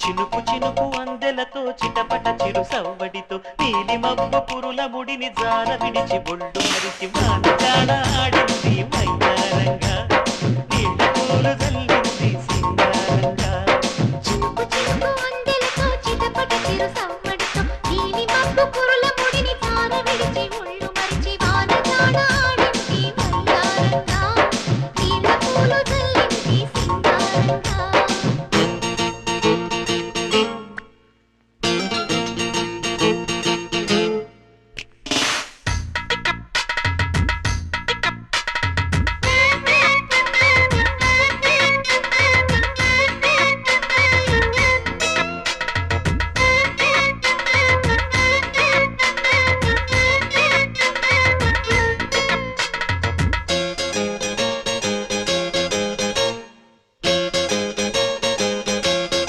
చినుకు చినుకు అందెలతో చిటపట చిరు సవ్వడితో నీలి మబ్బు పురుల ముడిని జార విడిచి బొళ్ళు మరిచి వాన జాడ ఆడింది మైదారంగా నీళ్ళ పూలు జల్లి